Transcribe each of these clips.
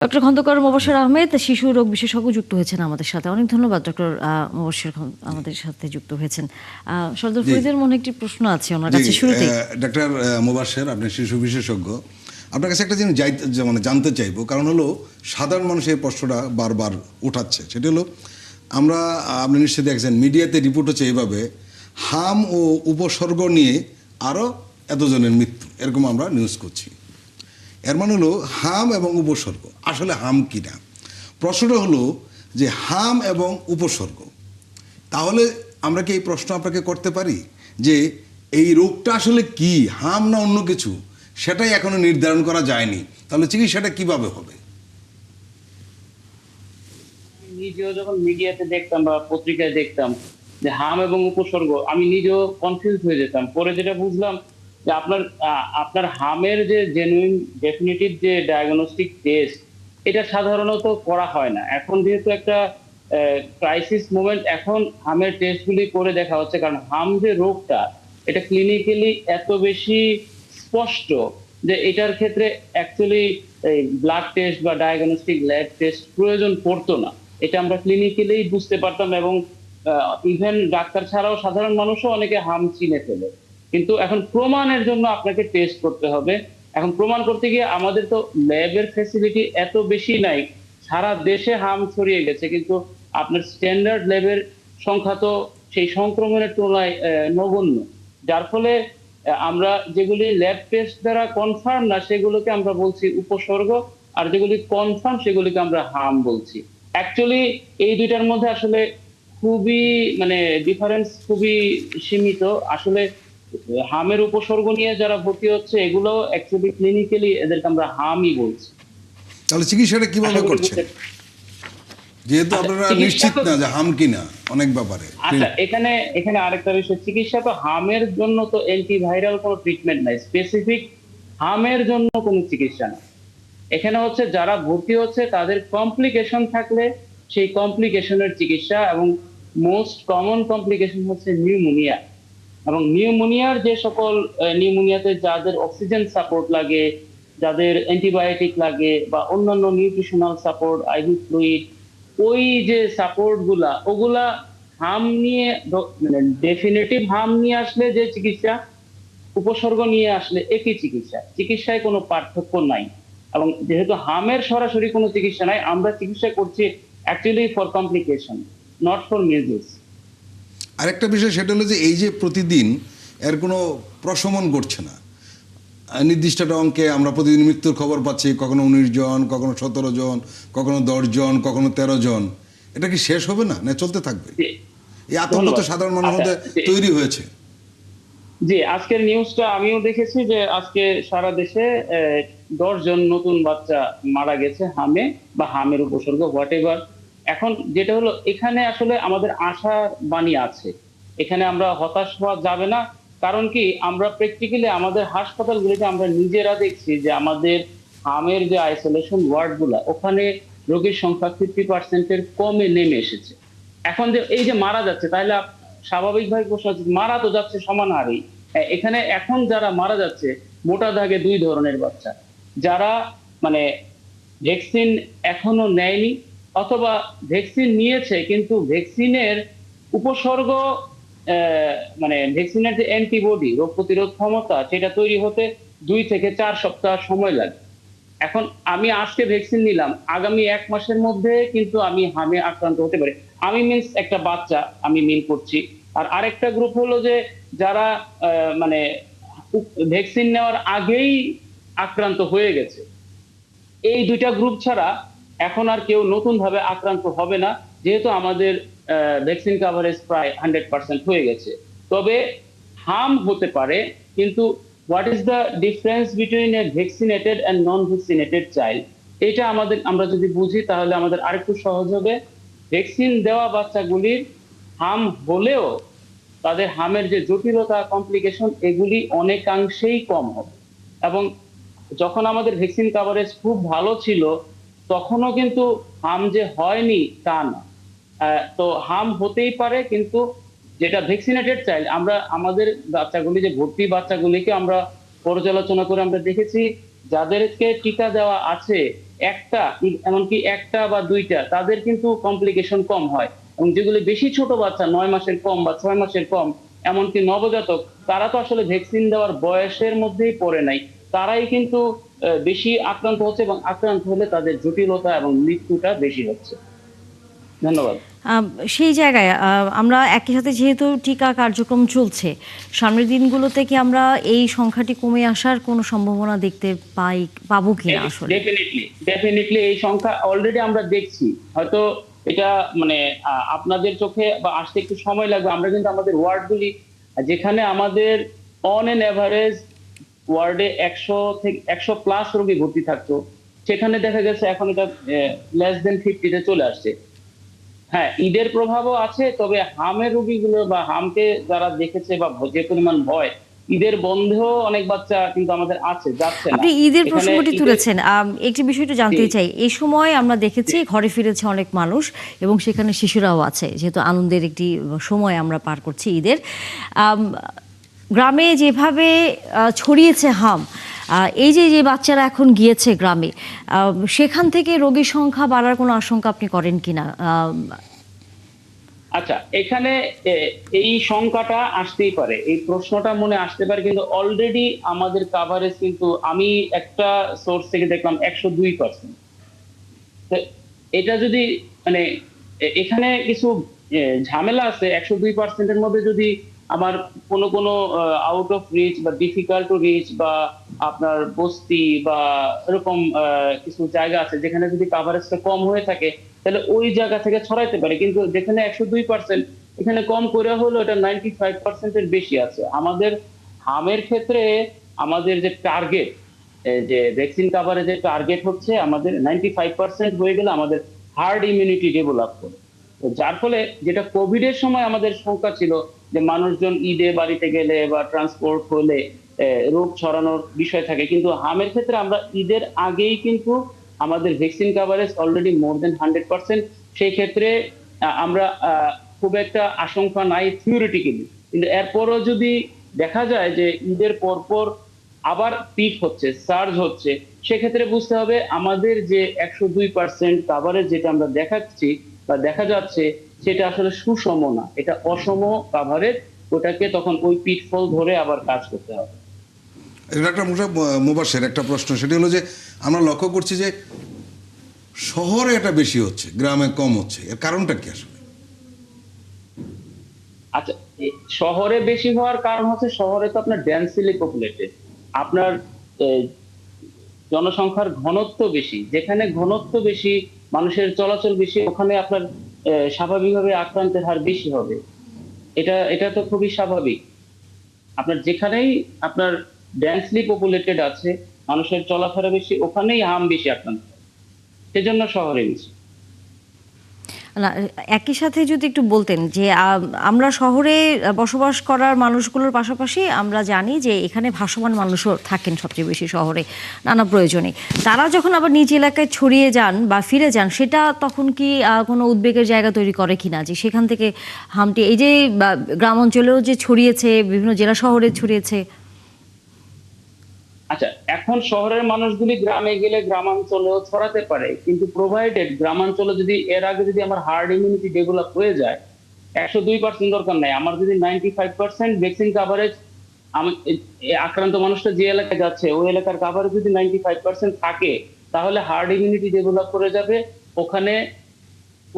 Doctor Khandakar Mobashwer Ahmed, শিশু রোগ বিশেষজ্ঞ, যুক্ত হয়েছেন আমাদের সাথে। অনেক ধন্যবাদ ডক্টর মোবাশ্বের আমাদের সাথে যুক্ত হয়েছেন। সর্দার জি ফরিদের মনে একটি প্রশ্ন আছে ওনার জি কাছে শুরুতেই। ডক্টর মোবাশ্বের, আপনি শিশু বিশেষজ্ঞ, আপনার কাছে একটা জিনিস মানে জানতে চাইবো, কারণ হলো সাধারণ মানুষ এই প্রশ্নটা বারবার উঠাচ্ছে। সেটি হলো, আপনি নিশ্চয়ই দেখছেন মিডিয়াতে রিপোর্ট হচ্ছে এইভাবে, হাম ও উপসর্গ নিয়ে আরও এতজনের মৃত্যু, এরকম আমরা নিউজ করছি। এর মানে হলো হাম এবং উপসর্গ, আসলে হাম কি না। প্রশ্নটা হলো যে হাম এবং উপসর্গ, তাহলে আমরা কি এই প্রশ্ন আপনাকে করতে পারি যে এই রোগটা আসলে কি, হাম না অন্য কিছু, সেটাই এখনো নির্ধারণ করা যায়নি, তাহলে চিকিৎসাটা কিভাবে হবে? নিজেও যখন মিডিয়াতে দেখতাম বা পত্রিকায় দেখতাম যে হাম এবং উপসর্গ, আমি নিজেও কনফিউজ হয়ে যেতাম। পরে যেটা বুঝলাম যে আপনার হামের যে জেনুইন ডেফিনিটিভ যে ডায়াগনস্টিক টেস্ট, এটা সাধারণত করা হয় না। এখন যেহেতু একটা ক্রাইসিস মোমেন্ট, এখন হামের টেস্টগুলি করে দেখা হচ্ছে, কারণ হাম যে রোগটা, এটা ক্লিনিক্যালি এত বেশি স্পষ্ট যে এটার ক্ষেত্রে অ্যাকচুয়ালি এই ব্লাড টেস্ট বা ডায়াগনস্টিক ল্যাব টেস্ট প্রয়োজন পড়তো না। এটা আমরা ক্লিনিক্যালি বুঝতে পারতাম, এবং ইভেন ডাক্তার ছাড়াও সাধারণ মানুষও অনেকে হাম চিনে ফেলে। কিন্তু এখন প্রমাণের জন্য আপনাকে টেস্ট করতে হবে। এখন প্রমাণ করতে গিয়ে আমাদের তো ল্যাবের ফ্যাসিলিটি এত বেশি নাই। সারা দেশে হাম ছড়িয়ে গেছে, কিন্তু আপনার স্ট্যান্ডার্ড ল্যাবের সংখ্যা তো সেই সংক্রমণের তুলনায় নগণ্য। যার ফলে আমরা যেগুলি ল্যাব টেস্ট দ্বারা কনফার্ম না, সেগুলোকে আমরা বলছি উপসর্গ, আর যেগুলি কনফার্ম সেগুলিকে আমরা হাম বলছি। অ্যাকচুয়ালি এই দুইটার মধ্যে আসলে খুবই মানে ডিফারেন্স খুবই সীমিত। আসলে হামের উপসর্গ নিয়ে যারা ভর্তি হচ্ছে, এগুলো অ্যাকচুয়ালি ক্লিনিক্যালি এদেরকে আমরা হামই বলছি। তাহলে চিকিৎসাটা কিভাবে আশা করি করছেন, যেহেতু আচ্ছা, আপনারা চিকিৎসা নিশ্চিত তো না যে হাম কিনা অনেক ব্যাপারে? আচ্ছা, এখানে এখানে আরেকটা বিষয়, চিকিৎসা তো হামের জন্য তো অ্যান্টিভাইরাল কোনো ট্রিটমেন্ট নাই, স্পেসিফিক হামের জন্য কোনো চিকিৎসা না। এখানে হচ্ছে যারা ভর্তি হচ্ছে তাদের কমপ্লিকেশন থাকলে সেই কমপ্লিকেশনের চিকিৎসা, এবং মোস্ট কমন কমপ্লিকেশন হচ্ছে নিউমোনিয়া। এবং নিউমোনিয়ার যে সকল নিউমোনিয়াতে যাদের অক্সিজেন সাপোর্ট লাগে, যাদের অ্যান্টিবায়োটিক লাগে, বা অন্যান্য নিউট্রিশনাল সাপোর্ট, আইভি ফ্লুইড, ওই যে সাপোর্ট গুলা, ওগুলা হাম নিয়ে মানে ডেফিনেটিভ হাম নিয়ে আসলে যে চিকিৎসা, উপসর্গ নিয়ে আসলে একই চিকিৎসা, চিকিৎসায় কোনো পার্থক্য নাই। এবং যেহেতু হামের সরাসরি কোনো চিকিৎসা নাই, আমরা চিকিৎসা করছি actually for complication, not for muses. আরেকটা বিষয়, সেটা হলো যে এই যে প্রতিদিন এর কোনো প্রশমন ঘটছে না, নির্দিষ্ট একটা অঙ্কে আমরা প্রতিদিন মৃত্যুর খবর পাচ্ছি, কখনো 19 জন, কখনো 17 জন, কখনো 10 জন, কখনো 13 জন। এটা কি শেষ হবে না, না চলতে থাকবে? এই আতঙ্ক তো সাধারণ মানুষের মধ্যে তৈরি হয়েছে। জি, আজকের নিউজটা আমিও দেখেছি যে আজকে সারা দেশে 10 জন নতুন বাচ্চা মারা গেছে হামে বা হামের উপসর্গ হোয়াট এভার। এখন যেটা হলো, এখানে আসলে আমাদের আশার বাণী আছে, এখানে আমরা হতাশ হওয়া যাবে না। কারণ কি, আমরা প্র্যাকটিক্যালি আমাদের হাসপাতালগুলিতে আমরা নিজেরা দেখছি যে আমাদের হামের যে আইসোলেশন ওয়ার্ড গুলা, ওখানে রোগীর সংখ্যা 50%-এর কমে নেমে এসেছে। এখন যে এই যে মারা যাচ্ছে, তাহলে স্বাভাবিকভাবে প্রশ্ন হচ্ছে, মারা তো যাচ্ছে সমান হারেই। এখানে এখন যারা মারা যাচ্ছে মোটা দাগে দুই ধরনের বাচ্চা, যারা মানে ভ্যাকসিন এখনো নেয়নি, অথবা ভ্যাকসিন নিয়েছে কিন্তু ভ্যাকসিনের উপসর্গ মানে ভ্যাকসিনের যে অ্যান্টিবডি, রোগ প্রতিরোধ ক্ষমতা, সেটা তৈরি হতে 2 থেকে 4 সপ্তাহ সময় লাগে। এখন আমি আজকে ভ্যাকসিন নিলাম, আগামী 1 মাসের মধ্যে কিন্তু আমি হামে আক্রান্ত হতে পারি। আমি মিন্স একটা বাচ্চা আমি মিল করছি। আর আরেকটা গ্রুপ হলো যে যারা মানে ভ্যাকসিন নেওয়ার আগেই আক্রান্ত হয়ে গেছে। এই দুইটা গ্রুপ ছাড়া এখন আর কেউ নতুন ভাবে আক্রান্ত হবে না, যেহেতু আমাদের ভ্যাকসিন কাভারেজ প্রায় 100% হয়ে গেছে। তবে হার্ম হতে পারে, কিন্তু what is the difference between a vaccinated and non vaccinated child, এটা আমরা যদি বুঝি তাহলে আমাদের আরেকটু সহজ হবে। ভ্যাকসিন দেওয়া বাচ্চাগুলির হার্ম হলেও তাদের হার্মের যে জটিলতা, কমপ্লিকেশন, এগুলি অনেকাংশেই কম হবে। এবং যখন আমাদের ভ্যাকসিন কাভারেজ খুব ভালো ছিল, তখনও কিন্তু হার্ম যে হয়নি তা না। তো হার্ম হতেই পারে, কিন্তু যেটা ভ্যাকসিনেটেড চাইল্ড, আমরা আমাদের বাচ্চাগুলি যে ভর্তি বাচ্চাগুলিকে আমরা পর্যালোচনা করে আমরা দেখেছি, যাদেরকে টিকা দেওয়া আছে একটা, এমনকি একটা বা দুইটা, তাদের কিন্তু কমপ্লিকেশন কম হয়। এবং যেগুলি বেশি ছোট বাচ্চা, 9 মাসের কম বা 6 মাসের কম, এমনকি নবজাতক, তারা তো আসলে ভ্যাকসিন দেওয়ার বয়সের মধ্যেই পড়ে নাই, তারাই কিন্তু বেশি আক্রান্ত হচ্ছে, এবং আক্রান্ত হলে তাদের জটিলতা এবং মৃত্যুটা বেশি হচ্ছে। ধন্যবাদ। আম, সেই জায়গায় আমরা একই সাথে যেহেতু টিকা কার্যক্রম চলছে, সামনের দিনগুলোতে কি আমরা এই সংখ্যাটি কমে আসার কোনো সম্ভাবনা দেখতে পাবো কিনা আসলে? ডেফিনেটলি, ডেফিনেটলি এই সংখ্যা অলরেডি আমরা দেখছি। হয়তো এটা মানে আপনাদের চোখে বা আসতে একটু সময় লাগবে। আমরা কিন্তু আমাদের ওয়ার্ডগুলি, যেখানে আমাদের অন এন এভারেজ ওয়ার্ডে 100 থেকে 100+ রোগী ভর্তি থাকতো, সেখানে দেখা গেছে এখন এটা লেস দেন 50-তে চলে আসছে। হ্যাঁ, ঈদের প্রভাবও আছে, তবে হামের রোগীগুলো বা হামকে যারা দেখেছে বা যে পরিমাণ ভয়, ঈদের বন্ধেও অনেক বাচ্চা কিন্তু আমাদের আছে, যাচ্ছে না। আপনি ঈদের এখানে প্রসঙ্গটি ঈদের, তুলেছেন, একটি বিষয়টা জানতে জি, চাই। এই সময় আমরা দেখেছি জি, ঘরে ফিরেছে অনেক মানুষ এবং সেখানে শিশুরাও আছে, যেহেতু আনন্দের একটি সময় আমরা পার করছি ঈদের। আম, গ্রামে যেভাবে ছড়িয়েছে হাম, এই যে যে বাচ্চারা এখন গিয়েছে গ্রামে, সেখান থেকে রোগীর সংখ্যা বাড়ার কোনো আশঙ্কা আপনি করেন কিনা? আচ্ছা, এখানে এ, এই সংখ্যাটা আসতেই পারে, এই প্রশ্নটা মনে আসতে পারে, কিন্তু অলরেডি আমাদের কাভারেজ কিন্তু, আমি একটা সোর্স থেকে দেখলাম 102%। এটা যদি মানে এখানে কিছু ঝামেলা আছে। 102%-এর মধ্যে যদি আমার কোনো কোনো আউট অফ রিচ বা ডিফিকাল্ট টু রিচ বা আপনার বস্তি বা এরকম কিছু জায়গা আছে, যেখানে যদি কাভারেজটা কম হয়ে থাকে, তাহলে ওই জায়গা থেকে ছড়াইতে পারে। কিন্তু যেখানে 102%, এখানে কম করে হলো এটা 95%-এর বেশি আছে। আমাদের হামের ক্ষেত্রে আমাদের যে টার্গেট, যে ভ্যাকসিন কাভারেজের টার্গেট হচ্ছে আমাদের 95% হয়ে গেলে আমাদের হার্ড ইমিউনিটি ডেভেলপ করে। তো যার ফলে যেটা কোভিড এর সময় আমাদের সংখ্যা ছিল, যে মানুষজন ঈদে বাড়িতে গেলে বা ট্রান্সপোর্ট হলে রোগ ছড়ানোর বিষয় থাকে, কিন্তু হামের ক্ষেত্রে আমরা ঈদের আগেই কিন্তু আমাদের ভ্যাকসিন কাভারেজ অলরেডি মোর দেন 100%। সেই ক্ষেত্রে আমরা খুব একটা আশঙ্কা নাই থিওরিটিক্যালি। কিন্তু এরপরও যদি দেখা যায় যে ঈদের পরপর আবার পিক হচ্ছে, সার্জ হচ্ছে, সেক্ষেত্রে বুঝতে হবে আমাদের যে 102% কাভারেজ যেটা আমরা দেখাচ্ছি বা দেখা যাচ্ছে, সেটা আসলে সুষম না, এটা অসম কাভারেজ। ওটাকে তখন ওই পিটফল ধরে আবার কাজ করতে হবে। ডাক্তার মুবাশ্বের, একটা প্রশ্ন, সেটি হলো যে আমরা লক্ষ্য করছি যে শহরে এটা বেশি হচ্ছে, গ্রামে কম হচ্ছে, এর কারণটা কি আসলে? আচ্ছা, শহরে বেশি হওয়ার কারণ হচ্ছে, শহরে তো আপনার ডেন্সিলি পপুলেটেড, আপনার আহ, জনসংখ্যার ঘনত্ব বেশি। যেখানে ঘনত্ব বেশি, মানুষের চলাচল বেশি, ওখানে আপনার স্বাভাবিকভাবে আক্রান্তের হার বেশি হবে। এটা এটা তো খুবই স্বাভাবিক। আপনার যেখানেই আপনার ডেন্সলি পপুলেটেড আছে, মানুষের চলাফেরা বেশি, ওখানেই হাম বেশি আক্রান্ত হয়। সেজন্য শহরে বেশি। না, একই সাথে যদি একটু বলতেন যে আমরা শহরে বসবাস করার মানুষগুলোর পাশাপাশি আমরা জানি যে এখানে ভাসমান মানুষও থাকেন সবচেয়ে বেশি শহরে নানা প্রয়োজনে। তারা যখন আবার নিজ এলাকায় ছড়িয়ে যান বা ফিরে যান, সেটা তখন কি কোনো উদ্বেগের জায়গা তৈরি করে কিনা, যে সেখান থেকে হামটি এই যে গ্রাম অঞ্চলেও যে ছড়িয়েছে, বিভিন্ন জেলা শহরে ছড়িয়েছে? আচ্ছা, এখন শহরের মানুষগুলি গ্রামে গেলে গ্রামাঞ্চলেও ছড়াতে পারে, কিন্তু প্রোভাইডেড গ্রামাঞ্চলে যদি এর আগে যদি আমার হার্ড ইমিউনিটি ডেভেলপ হয়ে যায়, 102% দরকার নাই, আমার যদি 95% ভ্যাকসিন কাভারেজ, আমি আক্রান্ত মানুষটা যে এলাকায় যাচ্ছে ওই এলাকার কাভারেজ যদি 95% থাকে, তাহলে হার্ড ইমিউনিটি ডেভেলপ করে যাবে। ওখানে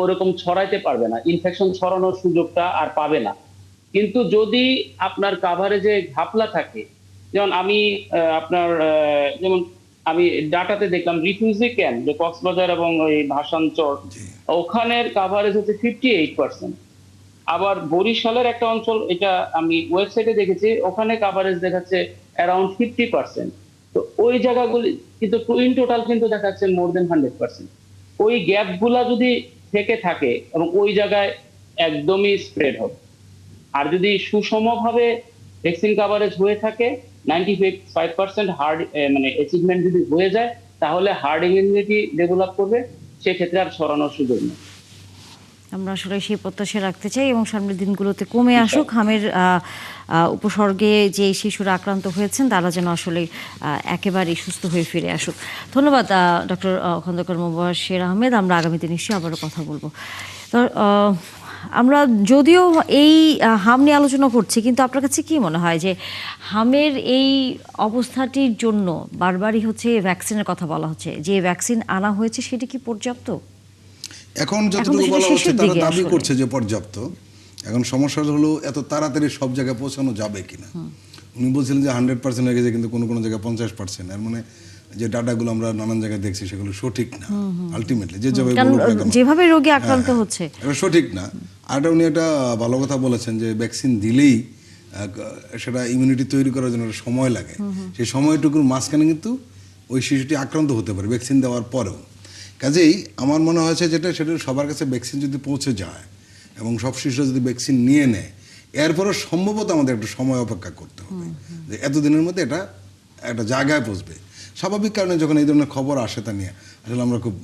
ওরকম ছড়াইতে পারবে না, ইনফেকশন ছড়ানোর সুযোগটা আর পাবে না। কিন্তু যদি আপনার কাভারেজে ঘাপলা থাকে, যেমন আমি যেমন আমি ডাটাতে দেখলাম রিফিউজি ক্যাম্প, যে কক্সবাজার এবং ওই ভাসানচর, জি। ওখানের কাভারেজ হচ্ছে 58%। আবার বরিশালের একটা অঞ্চল, এটা আমি ওয়েবসাইটে দেখেছি, ওখানে কাভারেজ দেখাচ্ছে অ্যারাউন্ড 50%। তো ওই জায়গাগুলি কিন্তু ইন টোটাল কিন্তু দেখাচ্ছে মোর দেন 100%। ওই গ্যাপ গুলা যদি থেকে থাকে এবং ওই জায়গায় একদমই স্প্রেড হবে। আর যদি সুষমভাবে ভ্যাকসিন কাভারেজ হয়ে থাকে, 95% হার্ড মানে অ্যাচিভমেন্ট যদি হয়ে যায়, তাহলে হার্ড ইমিউনিটি ডেভেলপ করবে, সেক্ষেত্রে আর ছড়ানোর সুযোগ নেই। আমরা আসলে সেই প্রত্যাশা রাখতে চাই এবং সামনের দিনগুলোতে কমে আসুক হামের উপসর্গে যে শিশুরা আক্রান্ত হয়েছেন তারা যেন আসলে একেবারেই সুস্থ হয়ে ফিরে আসুক। ধন্যবাদ ডক্টর খন্দকার মোবাশ্বের আহমেদ। আমরা আগামীতে নিশ্চয়ই আবারও কথা বলবো। তো আমরা যদিও এই হাম নিয়ে আলোচনা করছি, কিন্তু আপনার কাছে কি মনে হয় যে হামের এই অবস্থাটির জন্য বারবারই হচ্ছে ভ্যাকসিনের কথা বলা হচ্ছে, যে ভ্যাকসিন আনা হয়েছে সেটি কি পর্যাপ্ত? এখন যতটুকু বলা হচ্ছে তারা দাবি করছে যে পর্যাপ্ত। এখন সমস্যা হলো এত তাড়াতাড়ি সব জায়গায় পৌঁছানো যাবে কিনা। উনি বলছিলেন যে 100% হয়ে গেছে, কিন্তু কোনো কোনো জায়গায় 50%। এর মানে যে ডাটাগুলো আমরা নানান জায়গায় দেখছি সেগুলো সঠিক না আলটিমেটলি, যেভাবে রোগী আক্রান্ত হচ্ছে এটা সঠিক না। আর উনি একটা ভালো কথা বলেছেন যে ভ্যাকসিন দিলেই সেটা ইমিউনিটি তৈরি করার জন্য সময় লাগে, সেই সময়টুকুর মাঝখানে কিন্তু ওই শিশুটি আক্রান্ত হতে পারে ভ্যাকসিন দেওয়ার পরেও। কাজেই আমার মনে হয়েছে যেটা সেটা সবার কাছে ভ্যাকসিন যদি পৌঁছে যায় এবং সব শিশুরা যদি ভ্যাকসিন নিয়ে নেয়, এরপরে সম্ভবত আমাদের একটু সময় অপেক্ষা করতে হবে যে এতদিনের মধ্যে এটা একটা জায়গায় পৌঁছবে। স্বাভাবিক কারণে যখন এই ধরনের খবর আসে তা নিয়ে আসলে আমরা খুব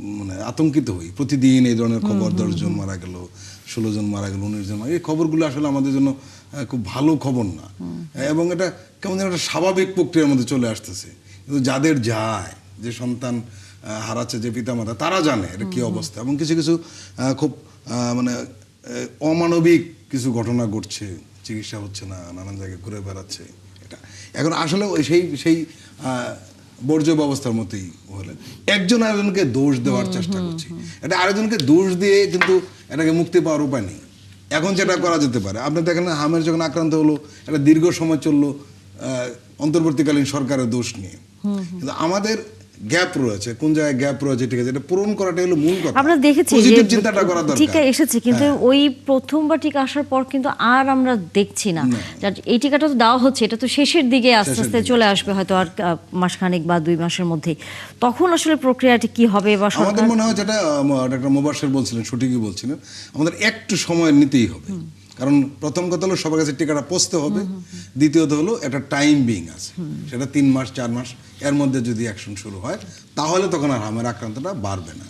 আতঙ্কিত হই। প্রতিদিন এই ধরনের খবর 10 জন মারা গেল, 16 জন মারা গেল, 19 জন মারা, এই খবরগুলো আসলে আমাদের জন্য খুব ভালো খবর না। এবং এটা কেমন যেন একটা স্বাভাবিক প্রক্রিয়ার মধ্যে চলে আসতেছে। কিন্তু যাদের যায়, যে সন্তান হারাচ্ছে, যে পিতামাতা, তারা জানে এটা কী অবস্থা। এবং কিছু কিছু খুব অমানবিক কিছু ঘটনা ঘটছে, চিকিৎসা হচ্ছে না, নানান জায়গায় ঘুরে বেড়াচ্ছে। এটা এখন আসলে সেই বর্জ্য ব্যবস্থার মতোই হলে একজন আরেকজনকে দোষ দেওয়ার চেষ্টা করছি। এটা আরেকজনকে দোষ দিয়ে কিন্তু এটাকে মুক্তি পাওয়ার উপায় নেই। এখন যেটা করা যেতে পারে, আপনি দেখেন হামের যখন আক্রান্ত হলো, এটা দীর্ঘ সময় চললো অন্তর্বর্তীকালীন সরকারের দোষ নিয়ে। কিন্তু আমাদের গ্যাপ রয়েছে, কোন জায়গায় গ্যাপ রয়েছে, ঠিক আছে, এটা পূরণ করাটাই হলো মূল কথা। আমরা দেখেছি পজিটিভ চিন্তাটা করা দরকার। টিকা এসেছে, কিন্তু ওই প্রথমবার টিকা আসার পর কিন্তু আর আমরা দেখছি না। এই টিকাটা তো দেওয়া হচ্ছে, এটা তো শেষের দিকে আস্তে আস্তে চলে আসবে, হয়তো আর মাসখানেক বা 2 মাসের মধ্যে। তখন আসলে প্রক্রিয়াটি কি হবে? বা আমাদের মনে হয় যেটা ডক্টর মোবাশ্বের বলছিলেন, সঠিকই বলছিলেন, আমাদের একটু সময় নিতেই হবে। কারণ প্রথম কথা হলো সবার কাছে টিকাটা পৌঁছতে হবে, দ্বিতীয়ত হলো একটা টাইম বিং আছে, সেটা 3 মাস 4 মাস, এর মধ্যে যদি অ্যাকশন শুরু হয় তাহলে তখন আর হামের আক্রান্তটা বাড়বে না।